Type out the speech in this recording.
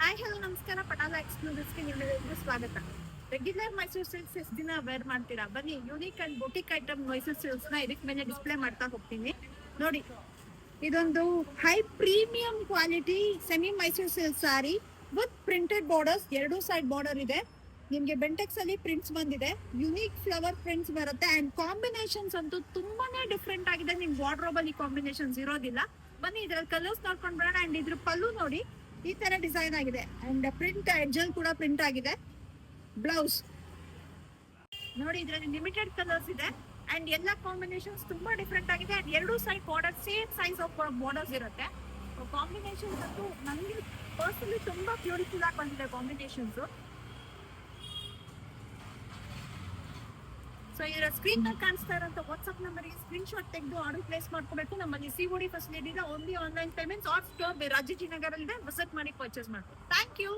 Hi hello ನಮಸ್ಕಾರ. ಪಟಾಲ ಎಕ್ಸ್ಕ್ಲೂಸಿವ್ಸ್ಗೆ ನಿಮ್ಮೆಲ್ಲರಿಗೂ ಸ್ವಾಗತ. ರೆಗ್ಯುಲರ್ ಮೈಸೂರು ಸಿಲ್ಕ್ಸ್ ಎಷ್ಟು ದಿನ ವೇರ್ ಮಾಡ್ತೀರಾ? ಬನ್ನಿ, unique and boutique item Mysuru silks ನ ಇದಕ್ಕೆ ಮೇಲೆ ಡಿಸ್ಪ್ಲೇ ಮಾಡ್ತಾ ಹೋಗ್ತೀನಿ. ನೋಡಿ, ಇದೊಂದು high premium quality semi Mysuru silk sorry with printed borders. ಎರಡು ಸೈಡ್ ಬಾರ್ಡರ್ ಇದೆ. ನಿಮ್ಗೆ ಬೆಂಟೆಕ್ಸ್ ಅಲ್ಲಿ ಪ್ರಿಂಟ್ಸ್ ಬಂದಿದೆ. ಯುನೀಕ್ ಫ್ಲವರ್ ಪ್ರಿಂಟ್ಸ್ ಬರುತ್ತೆ ಅಂಡ್ ಕಾಂಬಿನೇಷನ್ಸ್ ಅಂತೂ ತುಂಬಾನೇ ಡಿಫ್ರೆಂಟ್ ಆಗಿದೆ. ನಿಮ್ ವಾರ್ಡ್ರೋಬ್ ಅಲ್ಲಿ ಕಾಂಬಿನೇಷನ್ಸ್ ಇರೋದಿಲ್ಲ. ಬನ್ನಿ, ಇದ್ರಲ್ಲಿ ಕಲರ್ಸ್ ನೋಡ್ಕೊಂಡ್ ಬರೋಣ. ಅಂಡ್ ಇದ್ರ ಪಲ್ಲು ನೋಡಿ, ಈ ತರ ಡಿಸೈನ್ ಆಗಿದೆ ಅಂಡ್ ಪ್ರಿಂಟ್ ಎಡ್ಜಲ್ ಕೂಡ ಪ್ರಿಂಟ್ ಆಗಿದೆ. ಬ್ಲೌಸ್ ನೋಡಿ, ಇದರಲ್ಲಿ ಲಿಮಿಟೆಡ್ ಕಲರ್ಸ್ ಇದೆ ಅಂಡ್ ಎಲ್ಲ ಕಾಂಬಿನೇಷನ್ಸ್ ತುಂಬಾ ಡಿಫ್ರೆಂಟ್ ಆಗಿದೆ. ಅಂಡ್ ಎರಡು side border same size of borders ಇರುತ್ತೆ. ಕಾಂಬಿನೇಷನ್ಸ್ ಅಂತೂ ನನಗೆ ಪರ್ಸನಲಿ ತುಂಬಾ ಬ್ಯೂಟಿಫುಲ್ ಆಗಿ ಬಂದಿದೆ ಕಾಂಬಿನೇಷನ್ಸ್. ಸೊ ಇದರ ಸ್ಕ್ರೀನ್ ನಲ್ಲಿ ಕಾಣಿಸ್ತಾ ಇರೋಂಥ ವಾಟ್ಸ್ಆಪ್ ನಂಬರ್ಗೆ ಸ್ಕ್ರೀನ್ ಶಾಟ್ ತೆಗೆದು ಆರ್ಡರ್ ಪ್ಲೇಸ್ ಮಾಡ್ಕೋಬೇಕು. ನಮ್ಮಲ್ಲಿ COD ಫೆಸಿಲಿಟಿ ಇದೆ. Only online payments or store Rajajinagar ಇದೆ. ವಿಸಿಟ್ ಮಾಡಿ ಪರ್ಚೇಸ್ ಮಾಡ್ಬೇಕು. Thank you.